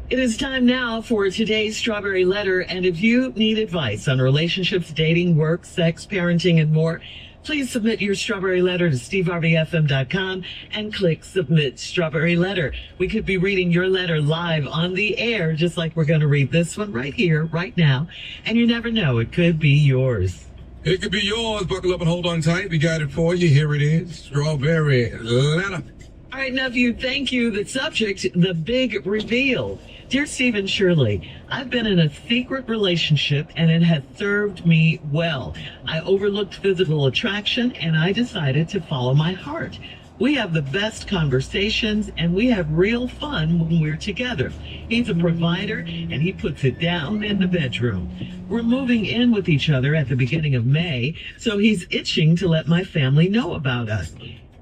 It is time now for today's Strawberry Letter, and if you need advice on relationships, dating, work, sex, parenting, and more, please submit your Strawberry Letter to steveharveyfm.com and click Submit Strawberry Letter. We could be reading your letter live on the air, just like we're going to read this one right here, right now, and you never know, it could be yours. It could be yours. Buckle up and hold on tight. We got it for you. Here it is. Strawberry Letter. All right, nephew, thank you. The subject, the big reveal. Dear Stephen Shirley, I've been in a secret relationship and it has served me well. I overlooked physical attraction and I decided to follow my heart. We have the best conversations and we have real fun when we're together. He's a provider and he puts it down in the bedroom. We're moving in with each other at the beginning of May, so he's itching to let my family know about us.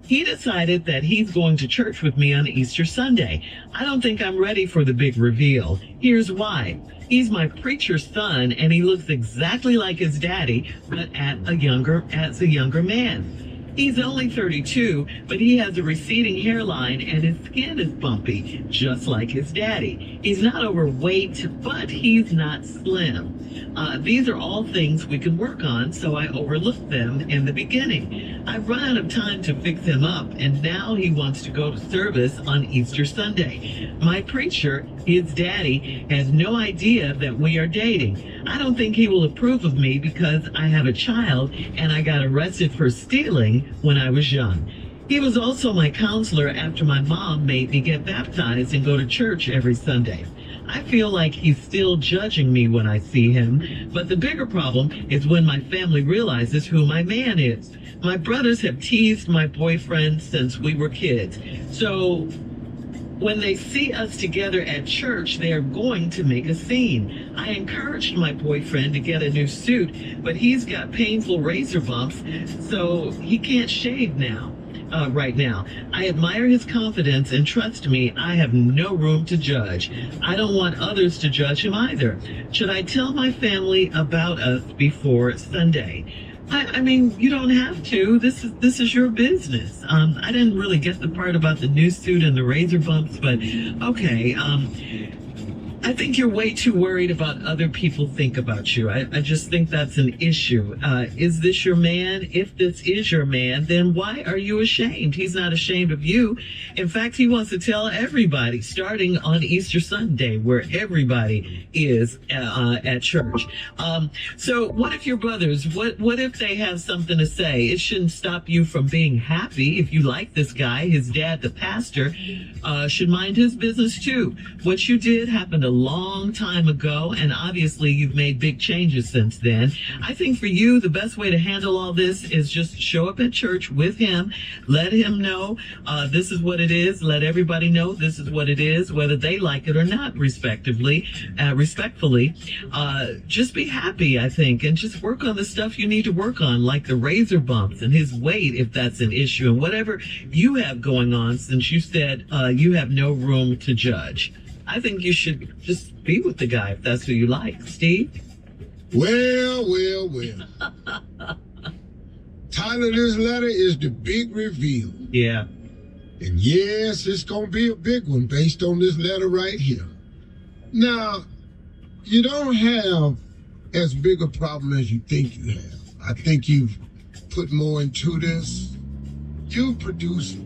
He decided that he's going to church with me on Easter Sunday. I don't think I'm ready for the big reveal. Here's why. He's my preacher's son, and he looks exactly like his daddy, but as a younger man. He's only 32, but he has a receding hairline and his skin is bumpy, just like his daddy. He's not overweight, but he's not slim. These are all things we can work on, so I overlooked them in the beginning. I've run out of time to fix him up, and now he wants to go to service on Easter Sunday. My preacher, his daddy, has no idea that we are dating. I don't think he will approve of me because I have a child and I got arrested for stealing when I was young. He was also my counselor after my mom made me get baptized and go to church every Sunday. I feel like he's still judging me when I see him, but the bigger problem is when my family realizes who my man is. My brothers have teased my boyfriend since we were kids, so when they see us together at church, they are going to make a scene. I encouraged my boyfriend to get a new suit, but he's got painful razor bumps, so he can't shave right now. I admire his confidence, and trust me, I have no room to judge. I don't want others to judge him either. Should I tell my family about us before Sunday? I mean, you don't have to. This is your business. I didn't really get the part about the new suit and the razor bumps, but okay. I think you're way too worried about other people think about you. I just think that's an issue. Is this your man? If this is your man, then why are you ashamed? He's not ashamed of you. In fact, he wants to tell everybody, starting on Easter Sunday, where everybody is at church. So what if your brothers, what if they have something to say? It shouldn't stop you from being happy. If you like this guy, his dad, the pastor, should mind his business too. What you did happened a long time ago, and obviously you've made big changes since then. I think for you, the best way to handle all this is just show up at church with him, let him know this is what it is, let everybody know this is what it is, whether they like it or not, respectfully. Just be happy, I think, and just work on the stuff you need to work on, like the razor bumps and his weight, if that's an issue, and whatever you have going on, since you said you have no room to judge. I think you should just be with the guy if that's who you like. Steve? Well. Title of this letter is The Big Reveal. Yeah. And yes, it's going to be a big one based on this letter right here. Now, you don't have as big a problem as you think you have. I think you've put more into this. You produce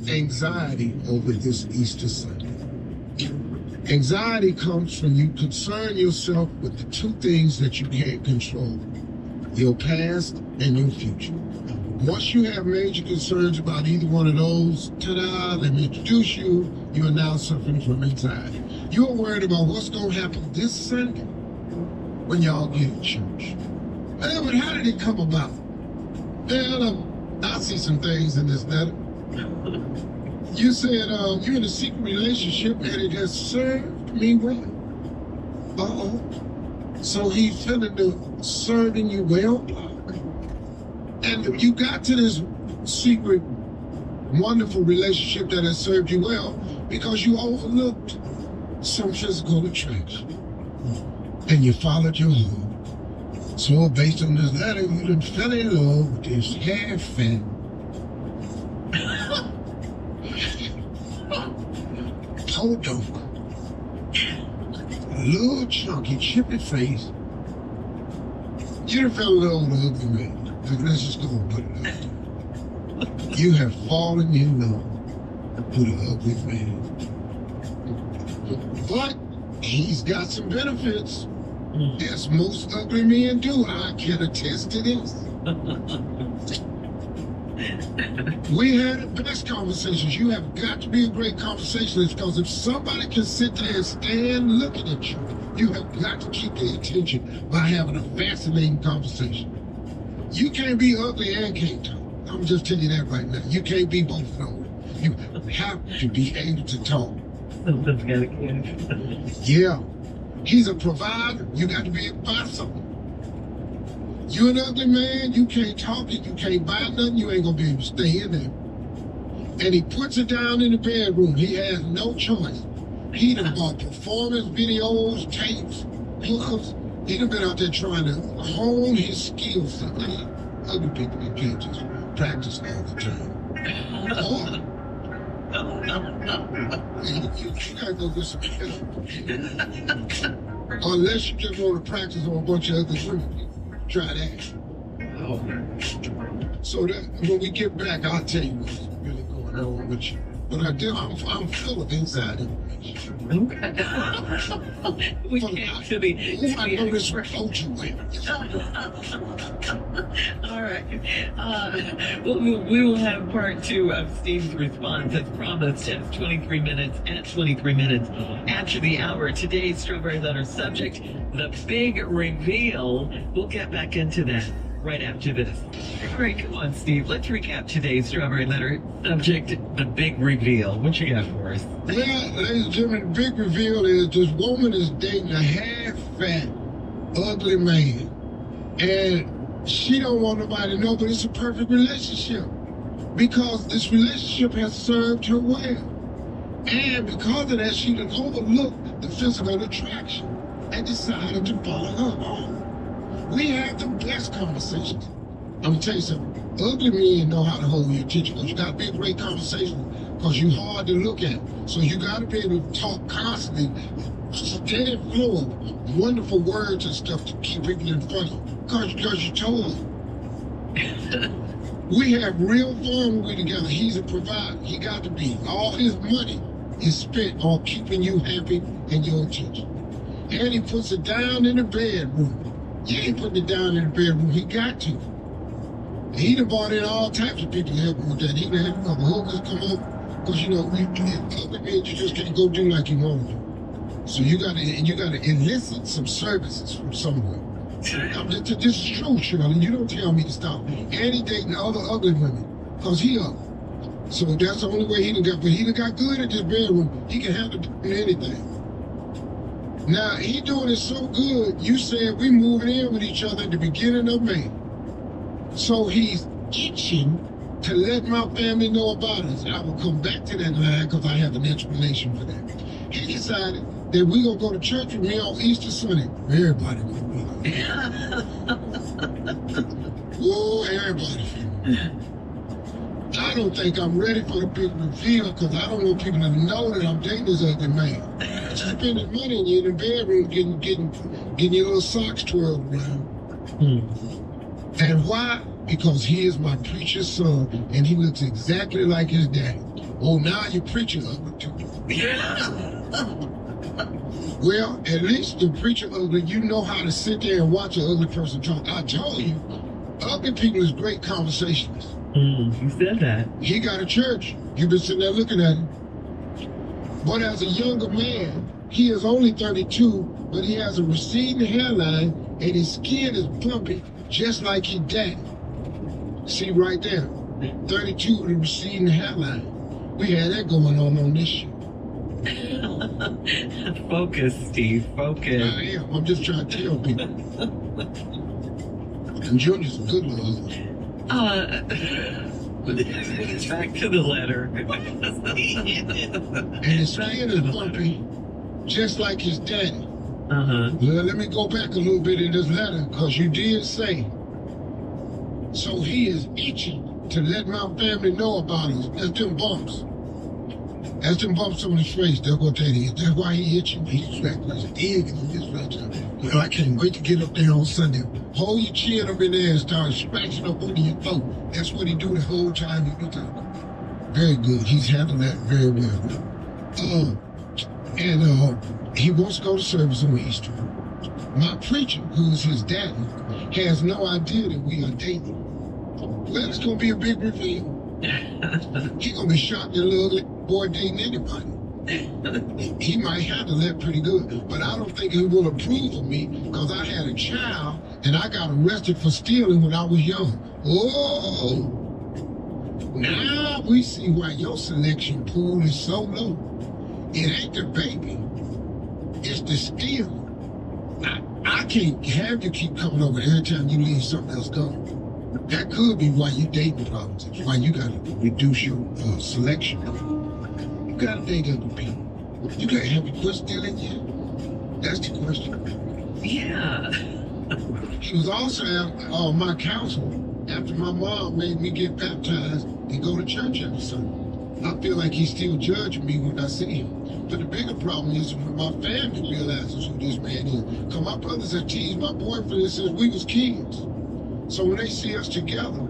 anxiety over this Easter Sunday. Anxiety comes from you concern yourself with the two things that you can't control, your past and your future. Once you have major concerns about either one of those, ta-da, let me introduce you, you are now suffering from anxiety. You are worried about what's going to happen this Sunday when y'all get to church. Well, but how did it come about? Well, I see some things in this letter. You said you're in a secret relationship and it has served me well. So he's feeling the serving you well block. And you got to this secret, wonderful relationship that has served you well because you overlooked some physical attraction. And you followed your heart. So based on this letter, you done fell in love with this half-fat podunk little chunky, chippy face. You done fell in love with an ugly man. Let's just go and put it out there. You have fallen in love with an ugly man. But he's got some benefits, as most ugly men do. I can attest to this. We had the best conversations. You have got to be a great conversationalist, because if somebody can sit there and stand looking at you, you have got to keep their attention by having a fascinating conversation. You can't be ugly and can't talk. I'm just telling you that right now. You can't be both of them. You have to be able to talk. Something's gotta give. Yeah. He's a provider. You got to be able to buy something. You an ugly man, you can't talk it, you can't buy nothing, you ain't gonna be able to stay in there. And he puts it down in the bedroom. He has no choice. He done bought performance videos, tapes, hookers. He done been out there trying to hone his skill set. Ugly people, you can't just practice all the time. Or, you gotta go get some help. Unless you just want to practice on a bunch of other women. Try that. So that when we get back, I'll tell you what's really going on with you. But I'm full of inside information. Okay. We came to the. I know this approach you with. All right. Well, we will have part 2 of Steve's response as promised. It's 23 minutes and 23 minutes after the hour. Today's Strawberry Letter subject, the big reveal. We'll get back into that right after this. All right, come on, Steve. Let's recap today's Strawberry Letter subject, the big reveal. What you got for us? Well, ladies and gentlemen, the big reveal is this woman is dating a half-fat, ugly man. And she don't want nobody to know, but it's a perfect relationship. Because this relationship has served her well. And because of that, she done overlooked the physical attraction and decided to follow her home. We have the best conversations. I'm gonna tell you something. Ugly men know how to hold your attention, because you gotta be a great conversation, because you're hard to look at. So you gotta be able to talk constantly, steady flow of wonderful words and stuff to keep people in front of you. Because you told them. We have real fun when we're together. He's a provider. He got to be. All his money is spent on keeping you happy and your attention. And he puts it down in the bedroom. You ain't putting it down in the bedroom. He got to. He done brought in all types of people to help him with that. He done had a couple hookers come up, because you know, ugly men, you just can't go do like you want to do. So you gotta elicit some services from somewhere. This is true, Shirley. You don't tell me to stop. And he dating other ugly women, because he ugly. So that's the only way he done got. But he done got good at this bedroom. He can handle anything. Now, he doing it so good, you said we moving in with each other at the beginning of May. So he's itching to let my family know about us. I will come back to that line, because I have an explanation for that. He decided that we're going to go to church with me on Easter Sunday. Everybody will be there. Whoa, everybody. I don't think I'm ready for the big reveal, because I don't want people to know that I'm dating this ugly man. Spending money in the bedroom, getting your little socks twirled around. And why? Because he is my preacher's son, and he looks exactly like his daddy. Oh, now your preacher ugly too. Well, at least the preacher ugly, you know how to sit there and watch an ugly person talk. I told you, ugly people is great conversationalists. You said that. He got a church. You've been sitting there looking at him. But as a younger man, he is only 32, but he has a receding hairline, and his skin is bumpy, just like his daddy. See right there, 32 with a receding hairline. We had that going on this show. Focus, Steve, focus. I am. I'm just trying to tell people. And Junior's a good one. Back to the letter. And his skin is bumpy, just like his daddy. Well, let me go back a little bit in this letter, because you did say, so he is itching to let my family know about us. That's them bumps. As them bumps on his face, that's what that is. That's why he hit you. He's digging on this right time. Well, I can't wait to get up there on Sunday. Hold your chin up in there and start scratching up under your throat. That's what he do the whole time you be talking. Very good. He's handled that very well. He wants to go to service on Easter. My preacher, who's his daddy, has no idea that we are dating. Well, it's gonna be a big reveal. He gonna be shocked that little ugly boy dating anybody. He might handle that pretty good, but I don't think he will approve of me because I had a child and I got arrested for stealing when I was young. Oh, now we see why your selection pool is so low. It ain't the baby, it's the stealing. I can't have you keep coming over every time you leave something else go. That could be why you dating problems. It's why you gotta reduce your selection. You gotta date other people. You gotta have you quit stealing yet? That's the question. Yeah. He was also at my counsel after my mom made me get baptized and go to church every Sunday. I feel like he's still judging me when I see him. But the bigger problem is when my family realizes who this man is. Because my brothers have teased my boyfriend since we was kids. So when they see us together,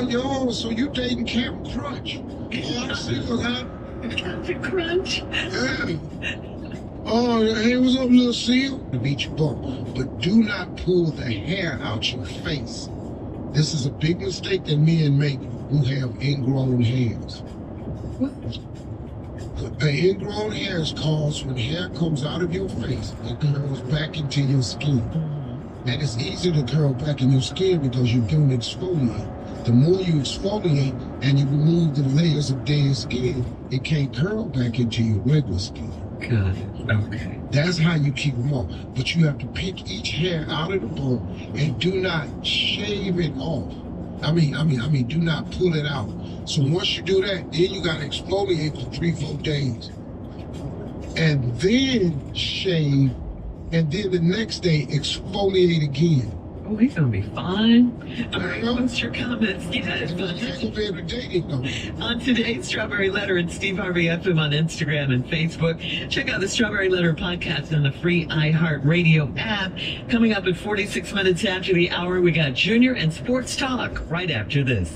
yo, so you dating Captain Crunch. Oh, I see what's happening. Captain Crunch. Yeah. Oh, hey, what's up, little seal? To beat your bump. But do not pull the hair out your face. This is a big mistake that men make who have ingrown hairs. The ingrown hair is caused when hair comes out of your face and curls back into your skin. And it's easy to curl back in your skin because you don't exfoliate. The more you exfoliate and you remove the layers of dead skin, it can't curl back into your regular skin. Got it. Okay. That's how you keep them off. But you have to pick each hair out of the bone and do not shave it off. I mean, do not pull it out. So once you do that, then you gotta exfoliate for 3-4 days. And then shave, and then the next day exfoliate again. Oh, he's gonna be fine. All right, what's your comments? Yes. On On today's Strawberry Letter and Steve Harvey FM on Instagram and Facebook. Check out the Strawberry Letter podcast on the free iHeartRadio app. Coming up at 46 minutes after the hour, we got Junior and Sports Talk right after this.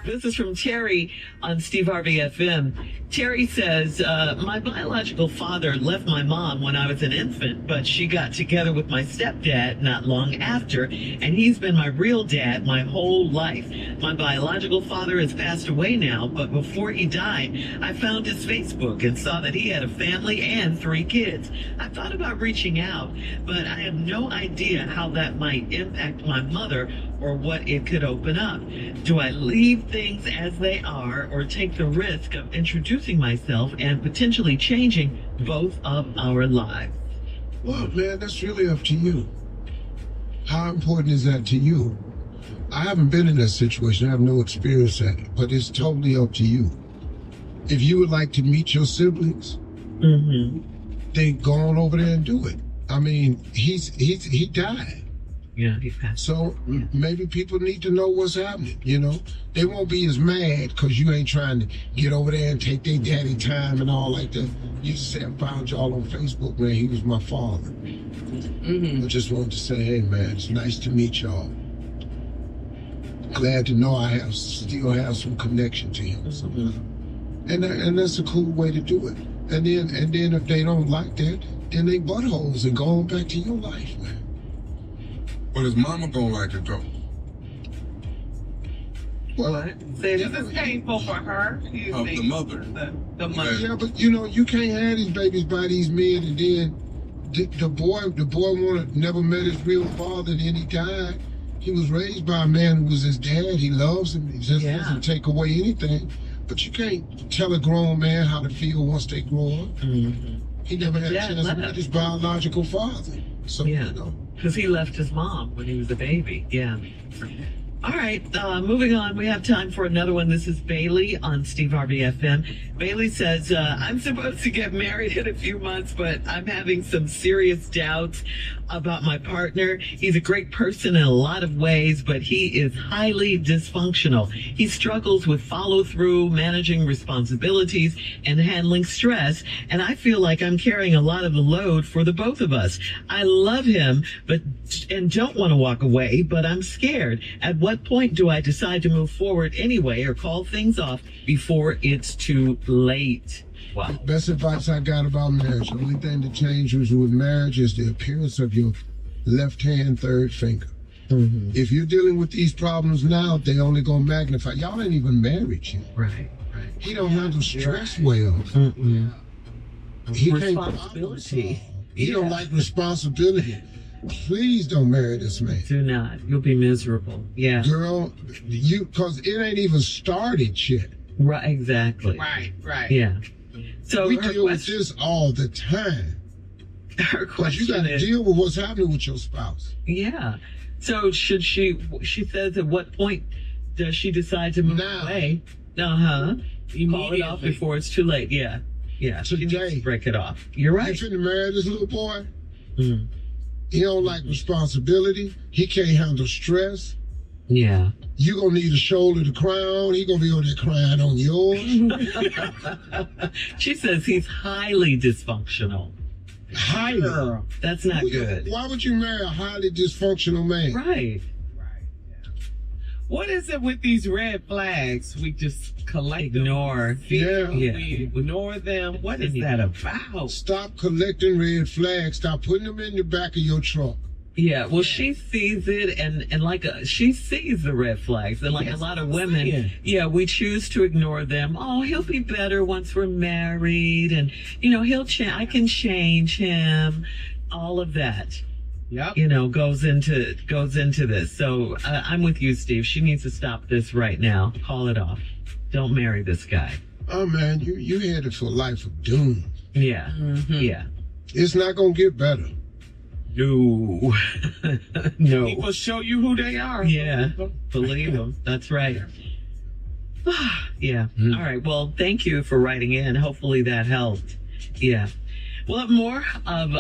This is from Terry on Steve Harvey FM. Terry says, my biological father left my mom when I was an infant, but she got together with my stepdad not long after, and he's been my real dad my whole life. My biological father has passed away now, but before he died, I found his Facebook and saw that he had a family and 3 kids. I thought about reaching out, but I have no idea how that might impact my mother or what it could open up. Do I leave things as they are or take the risk of introducing myself and potentially changing both of our lives? Well, man, that's really up to you. How important is that to you? I haven't been in that situation. I have no experience at it, but it's totally up to you. If you would like to meet your siblings, then go on over there and do it. I mean, he died. Yeah, he passed. So maybe people need to know what's happening, you know? They won't be as mad because you ain't trying to get over there and take their daddy time and all like that. You just say, I found y'all on Facebook, man. He was my father. I just wanted to say, hey, man, it's nice to meet y'all. Glad to know I still have some connection to him. So, and that's a cool way to do it. And then if they don't like that, then they buttholes and go on back to your life, man. But his mama gonna like it though. Well, Say This is painful for her. You Of think the mother. the mother. yeah, but you know, you can't have these babies by these men, and then the boy never met his real father, and then he died. He was raised by a man who was his dad. He loves him. He just doesn't take away anything. But you can't tell a grown man how to feel once they grow up. He never had a chance to meet his biological father. So, you know. Because he left his mom when he was a baby. Yeah. All right, moving on. We have time for another one. This is Bailey on Steve Harvey FM. Bailey says, I'm supposed to get married in a few months, but I'm having some serious doubts about my partner. He's a great person in a lot of ways, but he is highly dysfunctional. He struggles with follow through, managing responsibilities, and handling stress. And I feel like I'm carrying a lot of the load for the both of us. I love him, and don't want to walk away, but I'm scared. At what point do I decide to move forward anyway or call things off before it's too late? Wow. Best advice I got about marriage. The only thing that changes with marriage is the appearance of your left hand third finger. Mm-hmm. If you're dealing with these problems now, they only gonna magnify. Y'all ain't even married yet. Right. He don't handle stress well. Mm-mm. He can't Responsibility. He don't like responsibility. Please don't marry this man. Do not. You'll be miserable. Yeah. Girl, cause it ain't even started yet. Right. Exactly. Right. Yeah. So We her deal with question, this all the time. her Cause you question gotta is, deal with what's happening with your spouse. yeah. So should she says at what point does she decide to move Now. away? Call it off Immediately. before it's too late. Yeah. She needs Today. to break it off. You're right. You finna marry this little boy? Mm. He don't like responsibility. He can't handle stress. Yeah. You gonna need a shoulder to cry on. He gonna be on there crying on yours. She says he's highly dysfunctional. Highly. That's not good. Why would you marry a highly dysfunctional man? Right. What is it with these red flags? We just collect Ignore. Yeah. We ignore them. What is that about? Stop collecting red flags. Stop putting them in the back of your truck. Yeah, well, she sees it, and like she sees the red flags, and like Yes, a lot of I'm women, saying. yeah, we choose to ignore them. Oh, he'll be better once we're married, and he'll change. I can change him. All of that, Yep. goes into this. So I'm with you, Steve. She needs to stop this right now. Call it off. Don't marry this guy. Oh man, you headed for a life of doom. Yeah, Mm-hmm. yeah. It's not gonna get better. No, no. People show you who they are. Yeah, believe them. That's right. Yeah. Mm. All right. Well, thank you for writing in. Hopefully that helped. Yeah. We'll have more of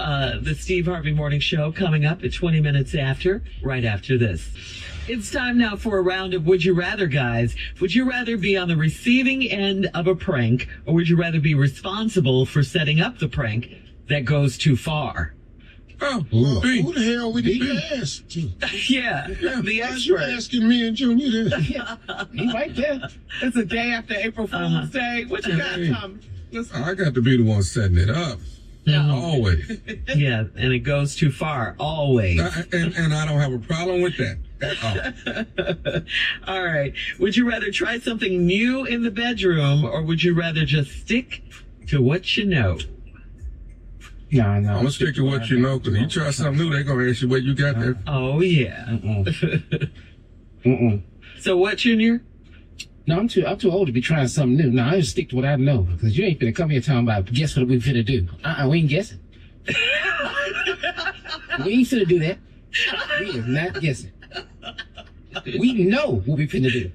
the Steve Harvey Morning Show coming up at 20 minutes after, right after this. It's time now for a round of Would You Rather, guys. Would you rather be on the receiving end of a prank, or would you rather be responsible for setting up the prank that goes too far? Oh, Well, B. who the hell would you ask to? Yeah, the Why you expert. asking me and Junior this? He right there. It's a day after April Fool's Day. What you got, Hey. Tommy? Listen. I got to be the one setting it up. Always. Yeah, and it goes too far, always. And I don't have a problem with that at all. All right. Would you rather try something new in the bedroom, or would you rather just stick to what you know? No. I'm going to stick to what you know, because you try something new, they're going to ask you where you got that. Oh, yeah. Mm-mm. So what, Junior? No, I'm too old to be trying something new. No, I just stick to what I know, because you ain't finna come here talking about guess what we finna do. We ain't guessing. We ain't finna do that. We is not guessing. We know what we finna do.